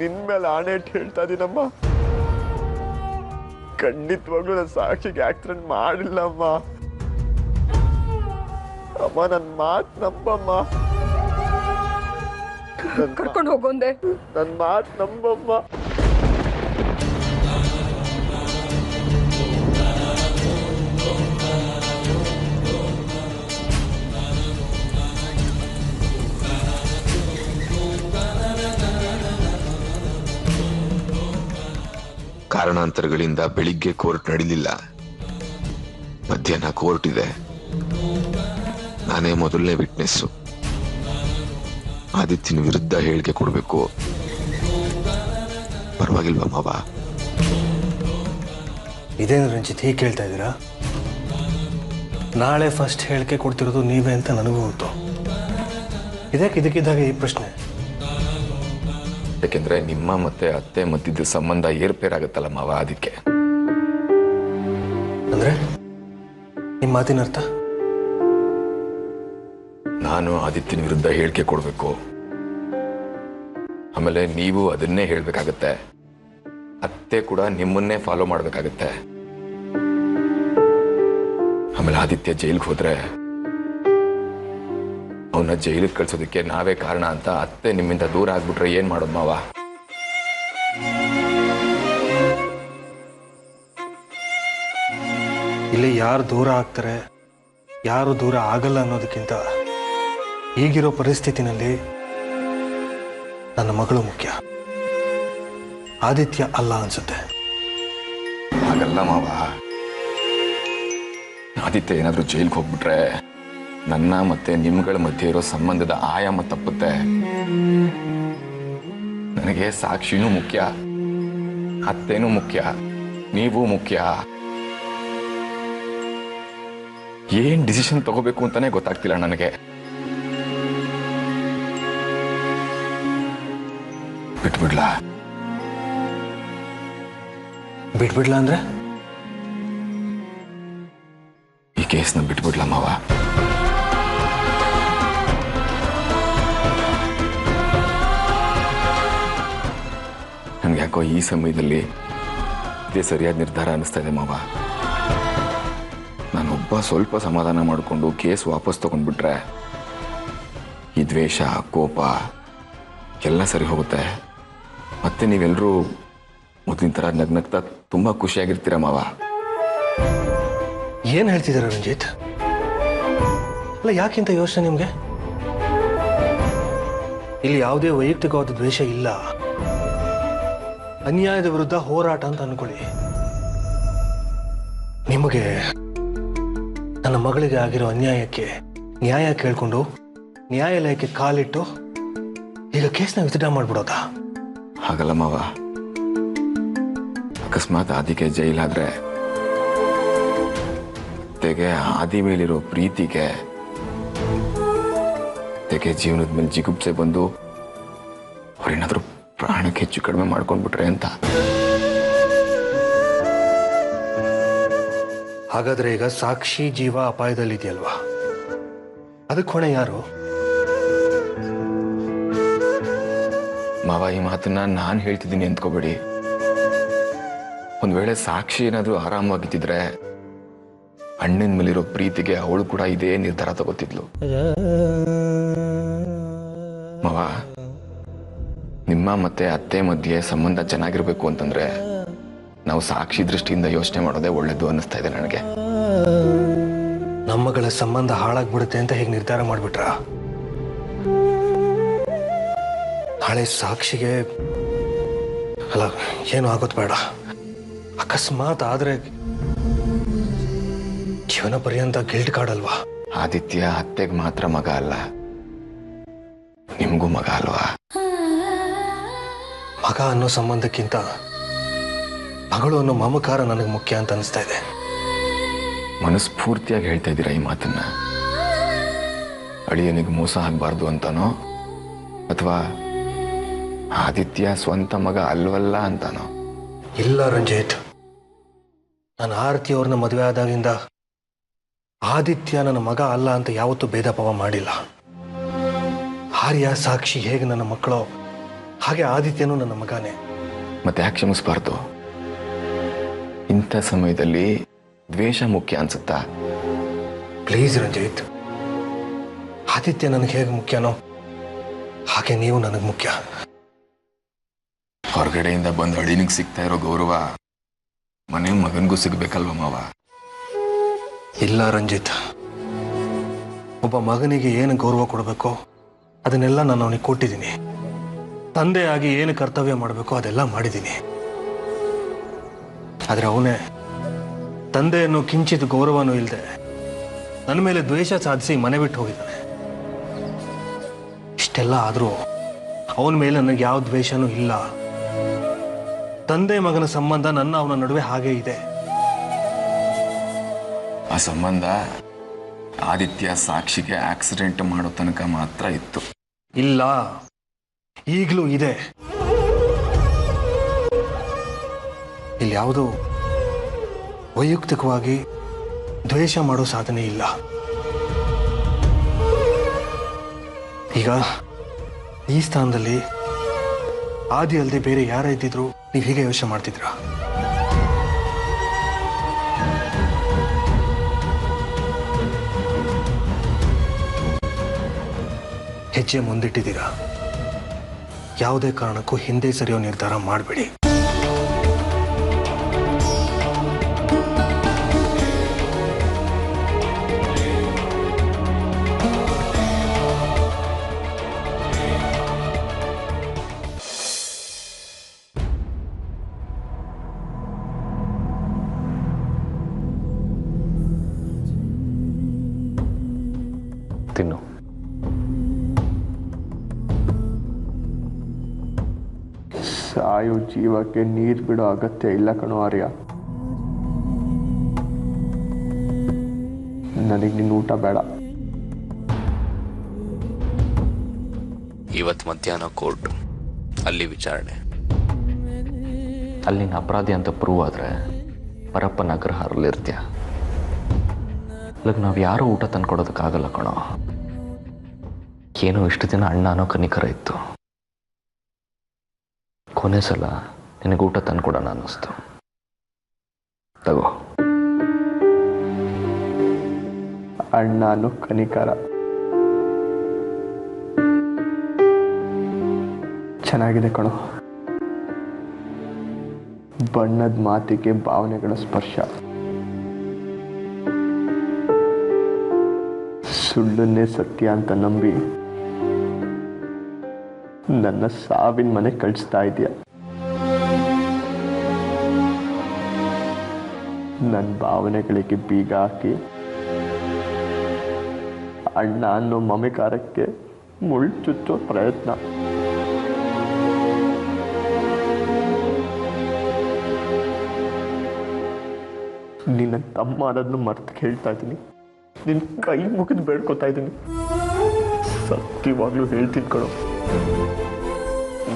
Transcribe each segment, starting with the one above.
ನಿನ್ ಮೇಲೆ ಆಣೆ ಇಟ್ಟು ಹೇಳ್ತಾ ಇದೀನಮ್ಮ. ಖಂಡಿತವಾಗ್ಲೂ ನಾನು ಸಾಕ್ಷಿಗೆ ಆಕ್ಸಿಡೆಂಟ್ ಮಾಡಿಲ್ಲಮ್ಮ. ಅಮ್ಮ ನನ್ನ ಮಾತು ನಂಬಮ್ಮ. ಕರ್ಕೊಂಡು ಹೋಗೋಂದೆ. ನನ್ನ ಮಾತು ನಂಬಮ್ಮ. ಕಾರಣಾಂತರಗಳಿಂದ ಬೆಳಿಗ್ಗೆ ಕೋರ್ಟ್ ನಡೀಲಿಲ್ಲ. ಮಧ್ಯಾಹ್ನ ಕೋರ್ಟ್ ಇದೆ. ನಾನೇ ಮೊದಲನೇ ವಿಟ್ನೆಸ್ಸು. ಆದಿತ್ಯನ ವಿರುದ್ಧ ಹೇಳಿಕೆ ಕೊಡಬೇಕು. ಪರವಾಗಿಲ್ವಾ ಮಾವ? ಇದೇನು ರಂಜಿತ್ ಹೀಗೆ ಕೇಳ್ತಾ ಇದ್ದೀರಾ? ನಾಳೆ ಫಸ್ಟ್ ಹೇಳಿಕೆ ಕೊಡ್ತಿರೋದು ನೀವೇ ಅಂತ ನನಗೂ ಗೊತ್ತು. ಇದಕ್ಕಿದ್ದಾಗ ಈ ಪ್ರಶ್ನೆ ಯಾಕೆಂದ್ರೆ ನಿಮ್ಮ ಮತ್ತೆ ಅತ್ತೆ ಮತ್ತಿದ್ದ ಸಂಬಂಧ ಏರ್ಪೇರಾಗತ್ತಲ್ಲ ಮಾವ, ಅದಕ್ಕೆ. ಅಂದ್ರೆ ನಿಮ್ಮ ಮಾತಿನ ಅರ್ಥ? ನಾನು ಆದಿತ್ಯನ ವಿರುದ್ಧ ಹೇಳಿಕೆ ಕೊಡಬೇಕು. ಆಮೇಲೆ ನೀವು ಅದನ್ನೇ ಹೇಳ್ಬೇಕಾಗತ್ತೆ. ಅತ್ತೆ ಕೂಡ ನಿಮ್ಮನ್ನೇ ಫಾಲೋ ಮಾಡ್ಬೇಕಾಗತ್ತೆ. ಆಮೇಲೆ ಆದಿತ್ಯ ಜೈಲಿಗೆ ಹೋದ್ರೆ ಅವನ್ನ ಜೈಲಿಗೆ ಕಳ್ಸೋದಕ್ಕೆ ನಾವೇ ಕಾರಣ ಅಂತ ಅತ್ತೆ ನಿಮ್ಮಿಂದ ದೂರ ಆಗ್ಬಿಟ್ರೆ ಏನ್ ಮಾಡೋದು ಮಾವ? ಇಲ್ಲಿ ಯಾರು ದೂರ ಆಗ್ತಾರೆ, ಯಾರು ದೂರ ಆಗಲ್ಲ ಅನ್ನೋದಕ್ಕಿಂತ ಈಗಿರೋ ಪರಿಸ್ಥಿತಿನಲ್ಲಿ ನನ್ನ ಮಗಳು ಮುಖ್ಯ, ಆದಿತ್ಯ ಅಲ್ಲ ಅನ್ಸುತ್ತೆ. ಹಾಗಲ್ಲ ಮಾವ. ಆದಿತ್ಯ ಏನಾದ್ರೂ ಜೈಲಿಗೆ ಹೋಗ್ಬಿಟ್ರೆ ನನ್ನ ಮತ್ತೆ ನಿಮ್ಗಳ ಮಧ್ಯೆ ಇರೋ ಸಂಬಂಧದ ಆಯಾಮ ತಪ್ಪುತ್ತೆ. ನನಗೆ ಸಾಕ್ಷಿನೂ ಮುಖ್ಯ, ಅತ್ತೇನೂ ಮುಖ್ಯ, ನೀವು ಮುಖ್ಯ. ಏನ್ ಡಿಸಿಷನ್ ತಗೋಬೇಕು ಅಂತಾನೆ ಗೊತ್ತಾಗ್ತಿಲ್ಲ ನನಗೆ. ಬಿಟ್ಬಿಡ್ಲಾ ಅಂದ್ರೆ ಈ ಕೇಸ್ನ ಬಿಟ್ಬಿಡ್ಲಾ ಮಾವ? ನನ್ಗೆ ಯಾಕೋ ಈ ಸಮಯದಲ್ಲಿ ಇದೇ ಸರಿಯಾದ ನಿರ್ಧಾರ ಅನಿಸ್ತಾ ಇದೆ ಮಾವ. ನಾನೊಬ್ಬ ಸ್ವಲ್ಪ ಸಮಾಧಾನ ಮಾಡಿಕೊಂಡು ಕೇಸ್ ವಾಪಸ್ ತಗೊಂಡ್ಬಿಟ್ರೆ ಈ ದ್ವೇಷ, ಕೋಪ ಎಲ್ಲ ಸರಿ ಹೋಗುತ್ತೆ. ಮತ್ತೆ ನೀವೆಲ್ಲರೂ ಮೊದಲಿನ ಥರ ನಗ್ನಗ್ತಾ ತುಂಬಾ ಖುಷಿಯಾಗಿರ್ತೀರ ಮಾವ. ಏನ್ ಹೇಳ್ತಿದ್ದೀರ ರಂಜಿತ್? ಅಲ್ಲ, ಯಾಕಿಂತ ಯೋಚನೆ ನಿಮ್ಗೆ? ಇಲ್ಲಿ ಯಾವುದೇ ವೈಯಕ್ತಿಕವಾದ ದ್ವೇಷ ಇಲ್ಲ. ಅನ್ಯಾಯದ ವಿರುದ್ಧ ಹೋರಾಟ ಅಂತ ಅನ್ಕೊಳ್ಳಿ. ನಿಮಗೆ ನನ್ನ ಮಗಳಿಗೆ ಆಗಿರೋ ಅನ್ಯಾಯಕ್ಕೆ ನ್ಯಾಯ ಕೇಳ್ಕೊಂಡು ನ್ಯಾಯಾಲಯಕ್ಕೆ ಕಾಲಿಟ್ಟು ಈಗ ಕೇಸ್ನ ವಿತ್ಡ್ರಾ ಮಾಡ್ಬಿಡೋದಾ? ಹಾಗಲ್ಲ ಮಾವ. ಅಕಸ್ಮಾತ್ ಆದಿಗೆ ಜೈಲಾದ್ರೆ ತೆಗೆ ಆದಿ ಮೇಲಿರೋ ಪ್ರೀತಿಗೆ ತೆಗೆ ಜೀವನದ ಮೇಲೆ ಜಿಗುಪ್ಸೆ ಬಂದು ಅವ್ರೇನಾದ್ರೂ ಪ್ರಾಣಕ್ಕೆ ಹೆಚ್ಚು ಕಡಿಮೆ ಮಾಡ್ಕೊಂಡ್ಬಿಟ್ರೆ ಅಂತ. ಹಾಗಾದ್ರೆ ಈಗ ಸಾಕ್ಷಿ ಜೀವ ಅಪಾಯದಲ್ಲಿದೆಯಲ್ವಾ? ಅದಕ್ಕೆ ಹೊಣೆ ಯಾರು? ಮಾವ, ಈ ಮಾತನ್ನ ನಾನು ಹೇಳ್ತಿದ್ದೀನಿ ಅಂದ್ಕೋಬೇಡಿ. ಒಂದ್ ವೇಳೆ ಸಾಕ್ಷಿ ಏನಾದ್ರೂ ಆರಾಮವಾಗಿದ್ದಿದ್ರೆ ಅಣ್ಣನ ಮೇಲಿರೋ ಪ್ರೀತಿಗೆ ಅವಳು ಕೂಡ ಇದೇ ನಿರ್ಧಾರ ತಗೋತಿದ್ಲು. ಮಾವ, ನಿಮ್ಮ ಮತ್ತೆ ಅತ್ತೆ ಮಧ್ಯೆ ಸಂಬಂಧ ಚೆನ್ನಾಗಿರ್ಬೇಕು ಅಂತಂದ್ರೆ ನಾವು ಸಾಕ್ಷಿ ದೃಷ್ಟಿಯಿಂದ ಯೋಚನೆ ಮಾಡೋದೇ ಒಳ್ಳೇದು ಅನ್ನಿಸ್ತಾ ಇದೆ ನನಗೆ. ನಮ್ಮಗಳ ಸಂಬಂಧ ಹಾಳಾಗ್ಬಿಡುತ್ತೆ ಅಂತ ಹೇಗೆ ನಿರ್ಧಾರ ಮಾಡ್ಬಿಟ್ರ? ನಾಳೆ ಸಾಕ್ಷಿಗೆ ಅಲ್ಲ, ಏನು ಆಗೋದು ಬೇಡ. ಅಕಸ್ಮಾತ್ ಆದ್ರೆ ಜೀವನ ಪರ್ಯಂತ ಗಿಲ್ಟ್ ಕಾಡಲ್ವಾ? ಆದಿತ್ಯ ಅತ್ತೆಗೆ ಮಾತ್ರ ಮಗ ಅಲ್ಲ, ನಿಮ್ಗೂ ಮಗ ಅಲ್ವಾ? ಮಗ ಅನ್ನೋ ಸಂಬಂಧಕ್ಕಿಂತ ಮಗಳು ಅನ್ನೋ ಮಮಕಾರ ನನಗೆ ಮುಖ್ಯ ಅಂತ ಅನಿಸ್ತಾ ಇದೆ. ಮನಸ್ಫೂರ್ತಿಯಾಗಿ ಹೇಳ್ತಾ ಇದ್ದೀರಾ ಈ ಮಾತನ್ನ? ಅಳಿಯನಿಗೆ ಮೋಸ ಆಗಬಾರ್ದು ಅಂತಾನೋ ಅಥವಾ ಆದಿತ್ಯ ಸ್ವಂತ ಮಗ ಅಲ್ವಲ್ಲ ಅಂತಾನೋ? ಇಲ್ಲ ರಂಜಿತ್, ನಾನು ಆರತಿ ಅವ್ರನ್ನ ಮದುವೆ ಆದಾಗಿಂದ ಆದಿತ್ಯ ನನ್ನ ಮಗ ಅಲ್ಲ ಅಂತ ಯಾವತ್ತೂ ಭೇದ ಭಾವ ಮಾಡಿಲ್ಲ. ಆರ್ಯ, ಸಾಕ್ಷಿ ಹೇಗೆ ನನ್ನ ಮಕ್ಕಳು ಹಾಗೆ ಆದಿತ್ಯನೂ ನನ್ನ ಮಗನೇ. ಮತ್ತೆ ಯಾಕೆ ಕ್ಷಮಿಸ್ಬಾರ್ದು? ಇಂಥ ಸಮಯದಲ್ಲಿ ದ್ವೇಷ ಮುಖ್ಯ ಅನ್ಸುತ್ತಾ? ಪ್ಲೀಸ್ ರಂಜಿತ್, ಆದಿತ್ಯ ನನಗೆ ಹೇಗೆ ಮುಖ್ಯನೋ ಹಾಗೆ ನೀವು ನನಗೆ ಮುಖ್ಯ. ಹೊರಗಡೆಯಿಂದ ಬಂದು ಹಳಿನಿಗೆ ಸಿಗ್ತಾ ಇರೋ ಗೌರವ ಮನೆ ಮಗನಿಗೂ ಸಿಗ್ಬೇಕಲ್ವ ಮಾವ? ಇಲ್ಲ ರಂಜಿತ್, ಒಬ್ಬ ಮಗನಿಗೆ ಏನು ಗೌರವ ಕೊಡಬೇಕೋ ಅದನ್ನೆಲ್ಲ ನಾನು ಅವನಿಗೆ ಕೊಟ್ಟಿದ್ದೀನಿ. ತಂದೆಯಾಗಿ ಏನು ಕರ್ತವ್ಯ ಮಾಡಬೇಕೋ ಅದೆಲ್ಲ ಮಾಡಿದ್ದೀನಿ. ಆದರೆ ಅವನೇ ತಂದೆಯನ್ನು ಕಿಂಚಿತ್ ಗೌರವನೂ ಇಲ್ಲದೆ ನನ್ನ ಮೇಲೆ ದ್ವೇಷ ಸಾಧಿಸಿ ಮನೆ ಬಿಟ್ಟು ಹೋಗಿದ್ದಾನೆ. ಇಷ್ಟೆಲ್ಲ ಆದರೂ ಅವನ ಮೇಲೆ ನನಗೆ ಯಾವ ದ್ವೇಷನೂ ಇಲ್ಲ. ತಂದೆ ಮಗನ ಸಂಬಂಧ ನನ್ನ ಅವನ ನಡುವೆ ಹಾಗೇ ಇದೆ. ಆ ಸಂಬಂಧ ಆದಿತ್ಯ ಸಾಕ್ಷಿಗೆ ಆಕ್ಸಿಡೆಂಟ್ ಮಾಡೋ ತನಕ ಮಾತ್ರ ಇತ್ತು. ಇಲ್ಲ, ಈಗಲೂ ಇದೆ. ಇಲ್ಲಿ ಯಾವುದೋ ವೈಯಕ್ತಿಕವಾಗಿ ದ್ವೇಷ ಮಾಡೋ ಸಾಧನೆ ಇಲ್ಲ. ಈಗ ಈ ಸ್ಥಾನದಲ್ಲಿ ಆದಿ ಅಲ್ಲದೆ ಬೇರೆ ಯಾರ ಇದ್ದಿದ್ರು ನೀವು ಹೀಗೆ ಯೋಚನೆ ಮಾಡ್ತಿದ್ರಾ? ಹೆಜ್ಜೆ ಮುಂದಿಟ್ಟಿದ್ದೀರಾ. ಯಾವುದೇ ಕಾರಣಕ್ಕೂ ಹಿಂದೆ ಸರಿಯೋ ನಿರ್ಧಾರ ಮಾಡಬೇಡಿ. ತಿನ್ನು. ಸಾಯೋ ಜೀವಕ್ಕೆ ನೀರು ಬಿಡೋ ಅಗತ್ಯ ಇಲ್ಲ ಕಣೋ ಆರ್ಯ. ನನಗೆ ನಿನ್ನ ಊಟ ಬೇಡ. ಇವತ್ತು ಮಧ್ಯಾಹ್ನ ಕೋರ್ಟ್, ಅಲ್ಲಿ ವಿಚಾರಣೆ. ಅಲ್ಲಿನ ಅಪರಾಧಿ ಅಂತ ಪ್ರೂವ್ ಆದರೆ ಪರಪ್ಪನ ಅಗ್ರಹಾರಲ್ಲಿರ್ತೀಯ. ಇವಾಗ ನಾವು ಯಾರೂ ಊಟ ತಂದ್ಕೊಡೋದಕ್ಕಾಗಲ್ಲ ಕಣೋ. ಏನೋ ಇಷ್ಟು ದಿನ ಅಣ್ಣ ಅನ್ನೋ ಕನಿಕರ ಇತ್ತು. ಕೊನೆ ಸಲ ನಿನಗೆ ಊಟ ತಂದ್ಕೊಡೋಣ ಅನ್ನಿಸ್ತು. ತಗೋ. ಅಣ್ಣ ಅನ್ನೋ ಕನಿಕರ ಚೆನ್ನಾಗಿದೆ ಕಣೋ. ಬಣ್ಣದ ಮಾತಿಗೆ ಭಾವನೆಗಳ ಸ್ಪರ್ಶ. ಸುಳ್ಳನ್ನೇ ಸತ್ಯ ಅಂತ ನಂಬಿ ನನ್ನ ಸಾವಿನ ಮನೆ ಕಳಿಸ್ತಾ ಇದೆಯಾ? ನನ್ನ ಭಾವನೆಗಳಿಗೆ ಬೀಗ ಹಾಕಿ ಅಣ್ಣ ಅನ್ನೋ ಮಮಕಾರಕ್ಕೆ ಮುಳ್ಳು ಚುಚ್ಚೋ ಪ್ರಯತ್ನ. ನಿನ್ನ ತಮ್ಮ ಅನ್ನೋದನ್ನು ಮರ್ತು ಕೇಳ್ತಾ ಇದ್ದೀನಿ. ನಿನ್ನ ಕೈ ಮುಗಿದು ಬೇಡ್ಕೊತಾ ಇದ್ದೀನಿ. ಸತ್ಯವಾಗ್ಲೂ ಹೇಳ್ತೀನಿ ಕಣೋ,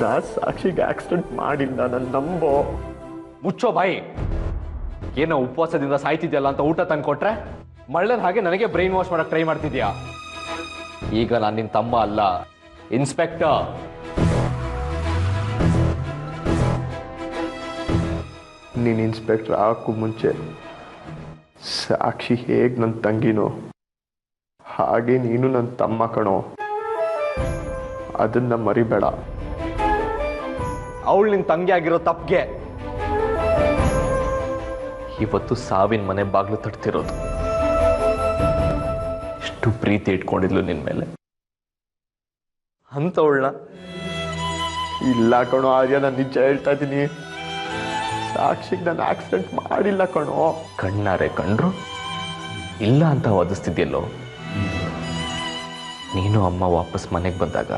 ನಾ ಸಾಕ್ಷಿಗೆ ಆಕ್ಸಿಡೆಂಟ್ ಮಾಡಿಲ್ಲ. ನನ್ನ ನಂಬೋ. ಮುಚ್ಚೋ ಬಾಯಿ. ಏನೋ ಉಪವಾಸದಿಂದ ಸಾಯ್ತಿದ್ಯಲ್ಲ ಅಂತ ಊಟ ತಂದು ಕೊಟ್ರೆ ಮಳ್ಳದ ಹಾಗೆ ನನಗೆ ಬ್ರೈನ್ ವಾಶ್ ಮಾಡಕ್ ಟ್ರೈ ಮಾಡ್ತಿದ್ಯಾ? ಈಗ ನಾನು ನಿನ್ನ ತಮ್ಮ ಅಲ್ಲ, ಇನ್ಸ್ಪೆಕ್ಟರ್. ನೀನು ಇನ್ಸ್ಪೆಕ್ಟರ್ ಆಗಕ್ಕೂ ಮುಂಚೆ ಸಾಕ್ಷಿ ಹೇಗೆ ನನ್ನ ತಂಗಿನೋ ಹಾಗೆ ನೀನು ನನ್ನ ತಮ್ಮ ಕಣೋ. ಅದನ್ನ ಮರಿಬೇಡ. ಅವಳು ನಿನ್ ತಂಗಿ ಆಗಿರೋ ತಪ್ಪಿಗೆ ಇವತ್ತು ಸಾವಿನ ಮನೆ ಬಾಗ್ಲು ತಟ್ತಿರೋದು. ಎಷ್ಟು ಪ್ರೀತಿ ಇಟ್ಕೊಂಡಿದ್ಲು ನಿನ್ ಮೇಲೆ ಅಂತವಳನ್ನ. ಇಲ್ಲ ಕಣೋ ಆರ್ಯ, ನಾನು ನಿಜ ಹೇಳ್ತಾ ಇದ್ದೀನಿ. ಸಾಕ್ಷಿಗೆ ನಾನು ಆಕ್ಸಿಡೆಂಟ್ ಮಾಡಿಲ್ಲ ಕಣೋ. ಕಣ್ಣಾರೆ ಕಂಡ್ರು ಇಲ್ಲ ಅಂತ ವಾದಿಸ್ತಿದ್ಯಲ್ಲೋ. ನೀನು ಅಮ್ಮ ವಾಪಸ್ ಮನೆಗೆ ಬಂದಾಗ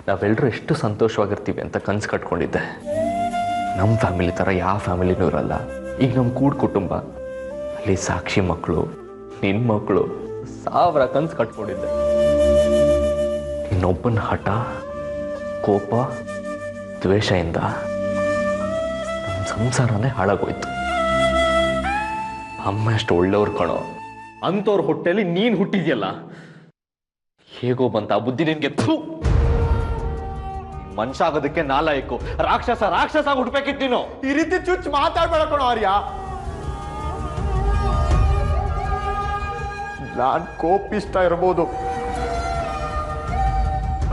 ನಾವೆಲ್ಲರೂ ಎಷ್ಟು ಸಂತೋಷವಾಗಿರ್ತೀವಿ ಅಂತ ಕನ್ಸು ಕಟ್ಕೊಂಡಿದ್ದೆ. ನಮ್ಮ ಫ್ಯಾಮಿಲಿ ಥರ ಯಾವ ಫ್ಯಾಮಿಲಿನೂ ಇರಲ್ಲ. ಈಗ ನಮ್ಮ ಕೂಡ್ ಕುಟುಂಬ, ಅಲ್ಲಿ ಸಾಕ್ಷಿ ಮಕ್ಕಳು, ನಿನ್ನ ಮಕ್ಕಳು, 1000 ಕನ್ಸು ಕಟ್ಕೊಂಡಿದ್ದೆ. ಇನ್ನೊಬ್ಬನ ಹಠ, ಕೋಪ, ದ್ವೇಷದಿಂದ ನಮ್ಮ ಸಂಸಾರನೇ ಹಾಳಾಗೋಯ್ತು. ಅಮ್ಮ ಅಷ್ಟು ಒಳ್ಳೆಯವ್ರು ಕಣೋ. ಅಂಥವ್ರ ಹೊಟ್ಟೆಯಲ್ಲಿ ನೀನು ಹುಟ್ಟಿದ್ಯಲ್ಲ, ಹೇಗೋ ಬಂತ ಆ ಬುದ್ಧಿ ನಿನ್ಗೆ. ಮನುಷ್ಯ ಆಗೋದಕ್ಕೆ ನಾಲಾಯಕು. ರಾಕ್ಷಸ ಹುಡ್ಬೇಕಿತ್ತು ನೀನು. ಈ ರೀತಿ ಚುಚ್ಚು ಮಾತಾಡ್ಬೇಡ ಕಣೋ ಆರ್ಯ. ನಾನ್ ಕೋಪಿಸ್ತಾ ಇರ್ಬೋದು,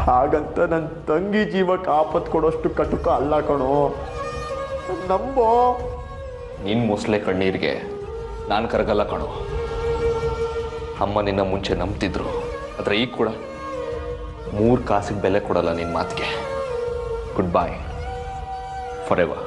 ಹಾಗಂತ ನನ್ನ ತಂಗಿ ಜೀವಕ್ಕೆ ಆಪತ್ತು ಕೊಡೋಷ್ಟು ಕಟುಕ ಅಲ್ಲ ಕಣೋ. ನಂಬೋ. ನಿನ್ ಮೊಸಳೆ ಕಣ್ಣೀರಿಗೆ ನಾನು ಕರಗಲ್ಲ ಕಣೋ. ಅಮ್ಮ ನಿನ್ನ ಮುಂಚೆ ನಂಬ್ತಿದ್ರು, ಆದ್ರೆ ಈಗ ಕೂಡ 3 ಕಾಸಿಗೆ ಬೆಲೆ ಕೊಡಲ್ಲ ನಿನ್ನ ಮಾತಿಗೆ. Good bye forever.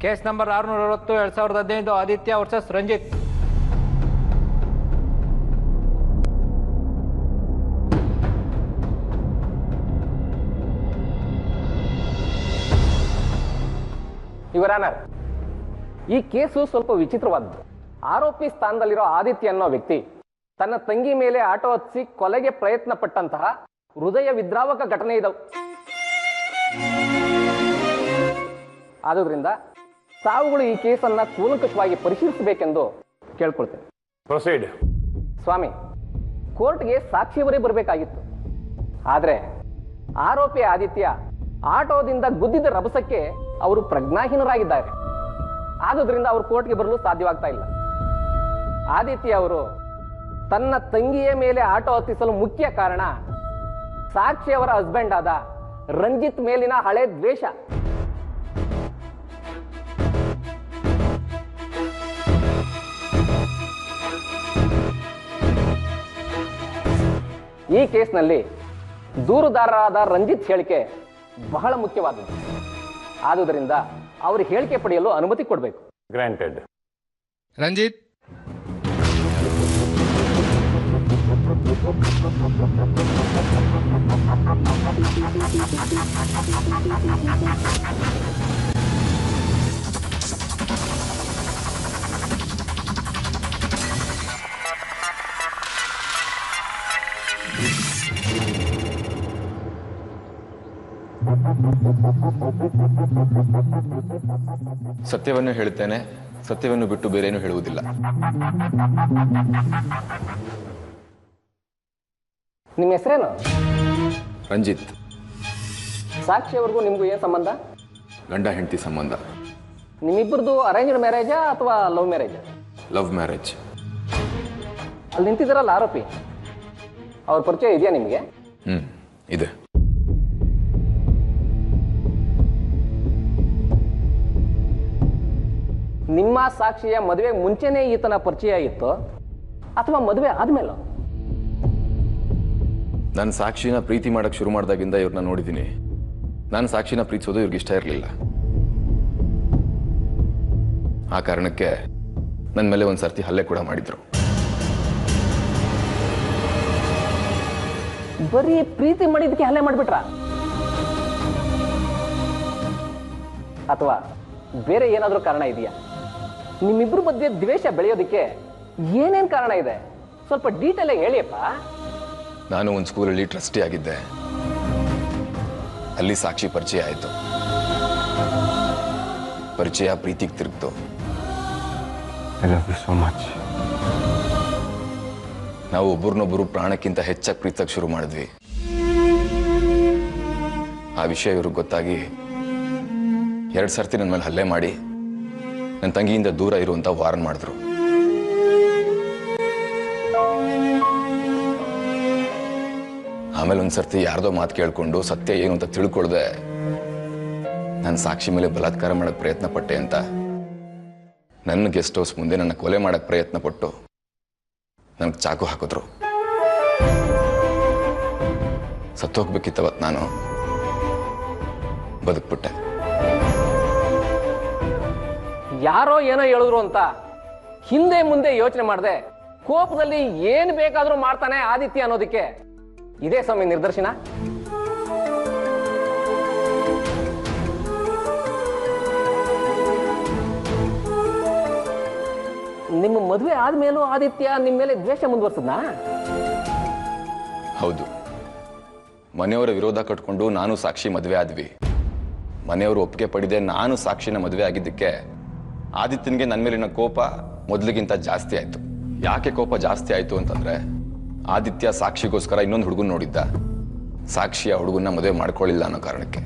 Case number 660 2015 Aditya versus Ranjith. Your honour, ಈ ಕೇಸು ಸ್ವಲ್ಪ ವಿಚಿತ್ರವಾದ್ದು. ಆರೋಪಿ ಸ್ಥಾನದಲ್ಲಿರೋ ಆದಿತ್ಯ ಅನ್ನೋ ವ್ಯಕ್ತಿ ತನ್ನ ತಂಗಿ ಮೇಲೆ ಆಟೋ ಹತ್ತಿಸಿ ಕೊಲೆಗೆ ಪ್ರಯತ್ನ ಪಟ್ಟಂತಹ ಹೃದಯ ವಿದ್ರಾವಕ ಘಟನೆ ಇದ್ದವು. ಆದುದರಿಂದ ತಾವುಗಳು ಈ ಕೇಸನ್ನ ಕೂಲಂಕಷವಾಗಿ ಪರಿಶೀಲಿಸಬೇಕೆಂದು ಕೇಳ್ಕೊಳ್ತೇನೆ. ಪ್ರೊಸೀಡ್. ಸ್ವಾಮಿ, ಕೋರ್ಟ್ಗೆ ಸಾಕ್ಷಿಯವರೇ ಬರಬೇಕಾಗಿತ್ತು. ಆದರೆ ಆರೋಪಿ ಆದಿತ್ಯ ಆಟೋದಿಂದ ಗುದ್ದಿದ ರಭಸಕ್ಕೆ ಅವರು ಪ್ರಜ್ಞಾಹೀನರಾಗಿದ್ದಾರೆ. ಆದುದರಿಂದ ಅವರು ಕೋರ್ಟ್ಗೆ ಬರಲು ಸಾಧ್ಯವಾಗ್ತಾ ಇಲ್ಲ. ಆದಿತ್ಯ ಅವರು ತನ್ನ ತಂಗಿಯ ಮೇಲೆ ಆಟೋ ಹತ್ತಿಸಲು ಮುಖ್ಯ ಕಾರಣ ಸಾಕ್ಷಿಯವರ ಹಸ್ಬೆಂಡ್ ಆದ ರಂಜಿತ್ ಮೇಲಿನ ಹಳೆ ದ್ವೇಷ. ಈ ಕೇಸ್ನಲ್ಲಿ ದೂರುದಾರರಾದ ರಂಜಿತ್ ಹೇಳಿಕೆ ಬಹಳ ಮುಖ್ಯವಾದದ್ದು. ಆದುದರಿಂದ ಅವರು ಹೇಳಿಕೆ ಪಡೆಯಲು ಅನುಮತಿ ಕೊಡಬೇಕು. ಗ್ರಾಂಟೆಡ್. ರಂಜಿತ್, ಸತ್ಯವನ್ನು ಹೇಳುತ್ತೇನೆ, ಸತ್ಯವನ್ನು ಬಿಟ್ಟು ಬೇರೇನು ಹೇಳುವುದಿಲ್ಲ. ನಿಮ್ಮ ಹೆಸರೇನು? ರಂಜಿತ್. ಸಾಕ್ಷಿಯವರೆಗೂ ನಿಮ್ಗೂ ಏನು ಸಂಬಂಧ? ಗಂಡ ಹೆಂಡತಿ ಸಂಬಂಧ. ನಿಮ್ಮಿಬ್ಬರದು ಅರೇಂಜ್ಡ್ ಮ್ಯಾರೇಜಾ ಅಥವಾ ಲವ್ ಮ್ಯಾರೇಜಾ? Love marriage. ಅಲ್ಲಿ ನಿಂತಿದ್ದಾರಲ್ಲ ಆರೋಪಿ, ಅವ್ರ ಪರಿಚಯ ಇದೆಯಾ ನಿಮಗೆ? ಇದೆ. ನಿಮ್ಮ ಸಾಕ್ಷಿಯ ಮದುವೆ ಮುಂಚೆನೇ ಈತನ ಪರಿಚಯ ಇತ್ತು ಅಥವಾ ಮದುವೆ ಆದ್ಮೇಲೆ? ನಾನು ಸಾಕ್ಷಿನ ಪ್ರೀತಿ ಮಾಡಕ್ ಶುರು ಮಾಡಿದಾಗಿಂದ ಇವ್ರನ್ನ ನೋಡಿದ್ದೀನಿ. ನಾನು ಸಾಕ್ಷಿನ ಪ್ರೀತಿಸೋದು ಇವ್ರಿಗೆ ಇಷ್ಟ ಇರಲಿಲ್ಲ. ಆ ಕಾರಣಕ್ಕೆ ನನ್ನ ಮೇಲೆ ಒಂದು ಸರ್ತಿ ಹಲ್ಲೆ ಕೂಡ ಮಾಡಿದ್ರು. ಬರೀ ಪ್ರೀತಿ ಮಾಡಿದಕ್ಕೆ ಹಲ್ಲೆ ಮಾಡಿಬಿಟ್ರ ಅಥವಾ ಬೇರೆ ಏನಾದರೂ ಕಾರಣ ಇದೆಯಾ? ನಿಮ್ಮಿಬ್ರು ಮಧ್ಯೆ ದ್ವೇಷ ಬೆಳೆಯೋದಕ್ಕೆ ಏನೇನ್ ಕಾರಣ ಇದೆ? ಸ್ವಲ್ಪ ಡೀಟೇಲ್ ಆಗಿ ಹೇಳಿಯಪ್ಪ. ನಾನು ಒಂದು ಸ್ಕೂಲಲ್ಲಿ ಟ್ರಸ್ಟಿ ಆಗಿದ್ದೆ. ಅಲ್ಲಿ ಸಾಕ್ಷಿ ಪರಿಚಯ ಆಯಿತು. ಪರಿಚಯ ಪ್ರೀತಿಗೆ ತಿರುಗ್ತು. I love you so much. ನಾವು ಒಬ್ಬರನ್ನೊಬ್ಬರು ಪ್ರಾಣಕ್ಕಿಂತ ಹೆಚ್ಚಾಗಿ ಪ್ರೀತಿಸಕ್ಕೆ ಶುರು ಮಾಡಿದ್ವಿ. ಆ ವಿಷಯ ಇವ್ರಿಗೆ ಗೊತ್ತಾಗಿ 2 ಸರ್ತಿ ನನ್ನ ಮೇಲೆ ಹಲ್ಲೆ ಮಾಡಿ ನನ್ನ ತಂಗಿಯಿಂದ ದೂರ ಇರುವಂತ ವಾರ್ನ್ ಮಾಡಿದ್ರು. ಆಮೇಲೆ ಒಂದ್ಸರ್ತಿ ಯಾರ್ದೋ ಮಾತು ಕೇಳ್ಕೊಂಡು ಸತ್ಯ ಏನು ಅಂತ ತಿಳ್ಕೊಳ್ದೆ ನಾನು ಸಾಕ್ಷಿ ಮೇಲೆ ಬಲಾತ್ಕಾರ ಮಾಡಕ್ಕೆ ಪ್ರಯತ್ನ ಪಟ್ಟೆ ಅಂತ ನನ್ನ ಗೆಸ್ಟ್ ಹೌಸ್ ಮುಂದೆ ನನ್ನ ಕೊಲೆ ಮಾಡಕ್ಕೆ ಪ್ರಯತ್ನ ಪಟ್ಟು ನನಗೆ ಚಾಕು ಹಾಕಿದ್ರು. ಸತ್ತೋಗ್ಬೇಕಿತ್ತವತ್ತು ನಾನು ಬದುಕ್ಬಿಟ್ಟೆ. ಯಾರೋ ಏನೋ ಹೇಳಿದ್ರು ಅಂತ ಹಿಂದೆ ಮುಂದೆ ಯೋಚನೆ ಮಾಡದೆ ಕೋಪದಲ್ಲಿ ಏನ್ ಬೇಕಾದ್ರೂ ಮಾಡ್ತಾನೆ ಆದಿತ್ಯ ಅನ್ನೋದಕ್ಕೆ ಇದೇ ಸ್ವಾಮಿ ನಿದರ್ಶನ. ನಿಮ್ಮ ಮದುವೆ ಆದ್ಮೇಲೂ ಆದಿತ್ಯ ನಿಮ್ಮ ಮೇಲೆ ದ್ವೇಷ ಮುಂದುವರ್ಸದ್ನಾ? ಹೌದು, ಮನೆಯವರ ವಿರೋಧ ಕಟ್ಕೊಂಡು ನಾನು ಸಾಕ್ಷಿ ಮದುವೆ ಆದ್ವಿ. ಮನೆಯವರು ಒಪ್ಪಿಗೆ ಪಡೆದೆ ನಾನು ಸಾಕ್ಷಿನ ಮದುವೆ ಆಗಿದ್ದಕ್ಕೆ ಆದಿತ್ಯನಿಗೆ ನನ್ನ ಮೇಲಿನ ಕೋಪ ಮೊದಲಿಗಿಂತ ಜಾಸ್ತಿ ಆಯ್ತು. ಯಾಕೆ ಕೋಪ ಜಾಸ್ತಿ ಆಯ್ತು ಅಂತಂದ್ರೆ ಆದಿತ್ಯ ಸಾಕ್ಷಿಗೋಸ್ಕರ ಇನ್ನೊಂದು ಹುಡುಗನ್ ನೋಡಿದ್ದ. ಸಾಕ್ಷಿಯ ಹುಡುಗನ್ನ ಮದುವೆ ಮಾಡ್ಕೊಳ್ಳಿಲ್ಲ ಅನ್ನೋ ಕಾರಣಕ್ಕೆ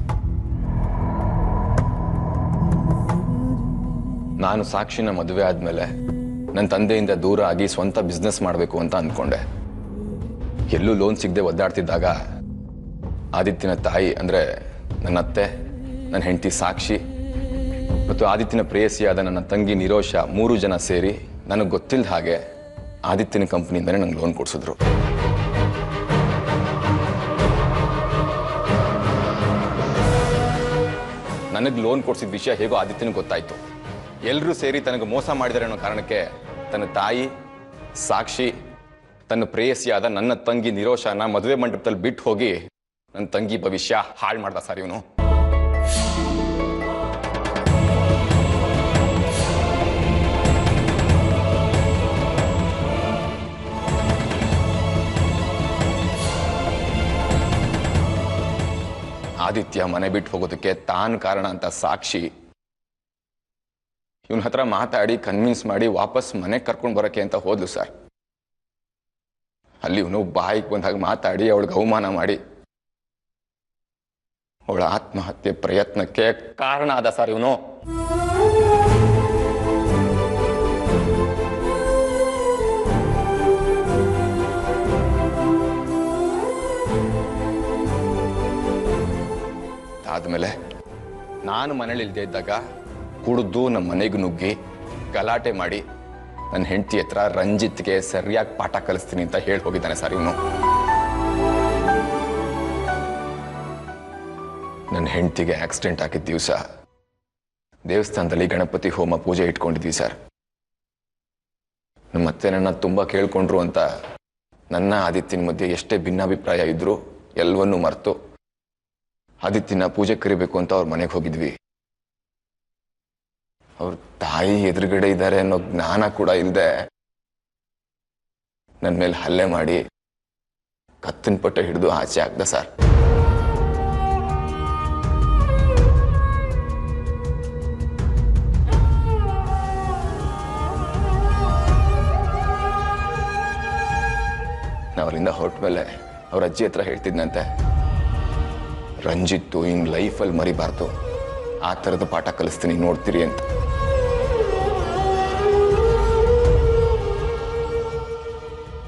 ನಾನು ಸಾಕ್ಷಿನ ಮದುವೆ ಆದ್ಮೇಲೆ ನನ್ನ ತಂದೆಯಿಂದ ದೂರ ಆಗಿ ಸ್ವಂತ ಬಿಸ್ನೆಸ್ ಮಾಡಬೇಕು ಅಂತ ಅಂದ್ಕೊಂಡೆ. ಎಲ್ಲೂ ಲೋನ್ ಸಿಗದೆ ಒದ್ದಾಡ್ತಿದ್ದಾಗ ಆದಿತ್ಯನ ತಾಯಿ ಅಂದ್ರೆ ನನ್ನ ಅತ್ತೆ, ನನ್ನ ಹೆಂಡತಿ ಸಾಕ್ಷಿ ಮತ್ತು ಆದಿತ್ಯನ ಪ್ರೇಯಸಿಯಾದ ನನ್ನ ತಂಗಿ ನಿರೋಷ 3 ಜನ ಸೇರಿ ನನಗೆ ಗೊತ್ತಿಲ್ಲದ ಹಾಗೆ ಆದಿತ್ಯನ ಕಂಪನಿಯಿಂದನೇ ನಂಗೆ ಲೋನ್ ಕೊಡಿಸಿದ್ರು. ನನಗೆ ಲೋನ್ ಕೊಡಿಸಿದ ವಿಷಯ ಹೇಗೋ ಆದಿತ್ಯನಿಗೆ ಗೊತ್ತಾಯ್ತು. ಎಲ್ಲರೂ ಸೇರಿ ತನಗೆ ಮೋಸ ಮಾಡಿದ್ದಾರೆ ಅನ್ನೋ ಕಾರಣಕ್ಕೆ ತನ್ನ ತಾಯಿ ಸಾಕ್ಷಿ ತನ್ನ ಪ್ರೇಯಸಿಯಾದ ನನ್ನ ತಂಗಿ ನಿರೋಷನ ಮದುವೆ ಮಂಟಪದಲ್ಲಿ ಬಿಟ್ಟು ಹೋಗಿ ನನ್ನ ತಂಗಿ ಭವಿಷ್ಯ ಹಾಳು ಮಾಡ್ದ ಸರ್ ಇವನು. ಆದಿತ್ಯ ಮನೆ ಬಿಟ್ಟು ಹೋಗೋದಕ್ಕೆ ತಾನು ಕಾರಣ ಅಂತ ಸಾಕ್ಷಿ ಇವನ ಹತ್ರ ಮಾತಾಡಿ ಕನ್ವಿನ್ಸ್ ಮಾಡಿ ವಾಪಸ್ ಮನೆಗೆ ಕರ್ಕೊಂಡು ಬರೋಕೆ ಅಂತ ಹೋದ್ಲು ಸರ್. ಅಲ್ಲಿ ಇವನು ಬಾಯಿಗೆ ಬಂದಾಗ ಮಾತಾಡಿ ಅವಳಿಗೆ ಅವಮಾನ ಮಾಡಿ ಅವಳ ಆತ್ಮಹತ್ಯೆ ಪ್ರಯತ್ನಕ್ಕೆ ಕಾರಣ ಆದ ಸರ್ ಇವನು. ಆದ್ಮೇಲೆ ನಾನು ಮನೇಲಿ ಇಲ್ದೇ ಇದ್ದಾಗ ಕುಡಿದು ನಮ್ಮ ಮನೆಗೆ ನುಗ್ಗಿ ಗಲಾಟೆ ಮಾಡಿ ನನ್ನ ಹೆಂಡತಿ ಹತ್ರ ರಂಜಿತ್ಗೆ ಸರಿಯಾಗಿ ಪಾಠ ಕಲಿಸ್ತೀನಿ ಅಂತ ಹೇಳಿ ಹೋಗಿದ್ದಾನೆ ಸರ್ ಇವನು. ನನ್ನ ಹೆಂಡತಿಗೆ ಆಕ್ಸಿಡೆಂಟ್ ಆಗಿದ್ದ ದಿವಸ ದೇವಸ್ಥಾನದಲ್ಲಿ ಗಣಪತಿ ಹೋಮ ಪೂಜೆ ಇಟ್ಕೊಂಡಿದ್ವಿ ಸರ್. ನಮ್ಮ ಅತ್ತೆ ನನ್ನ ತುಂಬಾ ಕೇಳ್ಕೊಂಡ್ರು ಅಂತ ನನ್ನ ಆದಿತ್ಯನ ಮಧ್ಯೆ ಎಷ್ಟೇ ಭಿನ್ನಾಭಿಪ್ರಾಯ ಇದ್ರು ಎಲ್ಲವನ್ನೂ ಮರೆತು ಆದಿತ್ಯನ ಪೂಜೆ ಕರಿಬೇಕು ಅಂತ ಅವ್ರ ಮನೆಗೆ ಹೋಗಿದ್ವಿ. ಅವ್ರ ತಾಯಿ ಎದುರುಗಡೆ ಇದ್ದಾರೆ ಅನ್ನೋ ಜ್ಞಾನ ಕೂಡ ಇಲ್ಲದೆ ನನ್ನ ಮೇಲೆ ಹಲ್ಲೆ ಮಾಡಿ ಕತ್ತಿನ ಪಟ್ಟ ಹಿಡಿದು ಆಚೆ ಹಾಕ್ದ ಸರ್. ನಾವು ಅಲ್ಲಿಂದ ಹೊರಟ ಮೇಲೆ ಅವ್ರ ಅಜ್ಜಿ ಹತ್ರ ಹೇಳ್ತಿದ್ನಂತೆ, ರಂಜಿತ್ತು ಹಿಂಗ್ ಲೈಫಲ್ಲಿ ಮರಿಬಾರ್ದು, ಆ ಥರದ ಪಾಠ ಕಲಿಸ್ತೀನಿ ನೋಡ್ತೀರಿ ಅಂತ.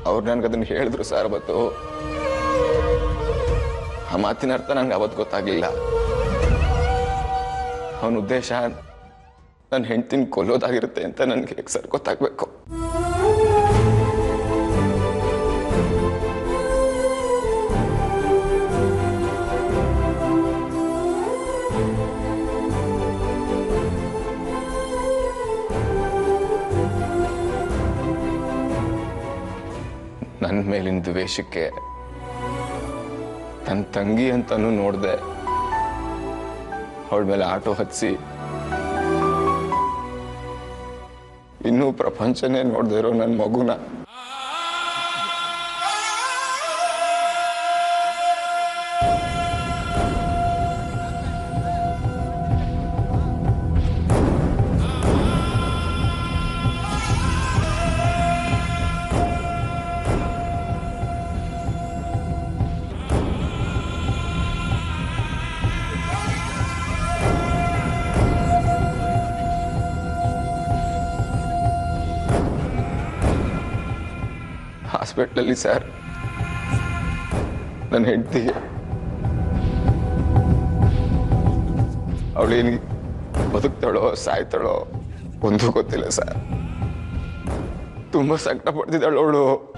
ಅವ್ರು ನನ್ಗೆ ಅದನ್ನ ಹೇಳಿದ್ರು ಸರ್. ಅವತ್ತು ಆ ಮಾತಿನ ಅರ್ಥ ನಂಗೆ ಅವತ್ತು ಗೊತ್ತಾಗ್ಲಿಲ್ಲ. ಅವನ ಉದ್ದೇಶ ನನ್ನ ಹೆಂಡ್ತಿನ ಕೊಲ್ಲೋದಾಗಿರುತ್ತೆ ಅಂತ ನನ್ಗೆ ಸರ್ ಗೊತ್ತಾಗ್ಬೇಕು. ನನ್ನ ಮೇಲಿನ ದ್ವೇಷಕ್ಕೆ ನನ್ನ ತಂಗಿ ಅಂತಾನು ನೋಡ್ದೆ ಅವಳ ಮೇಲೆ ಆಟೋ ಹತ್ಸಿ ಇನ್ನೂ ಪ್ರಪಂಚನೇ ನೋಡ್ದೇ ಇರೋ ನನ್ನ ಮಗುನ ಹಾಸ್ಪಿಟ್ಲಲ್ಲಿ ಸರ್ ನನ್ನ ಹೆಂಡತಿಗೆ ಅವಳೇನು ಬದುಕ್ತಾಳೋ ಸಾಯ್ತಾಳೋ ಒಂದು ಗೊತ್ತಿಲ್ಲ ಸರ್. ತುಂಬಾ ಸಂಕಟ ಪಡ್ತಿದ್ದಾಳು ಅವಳು.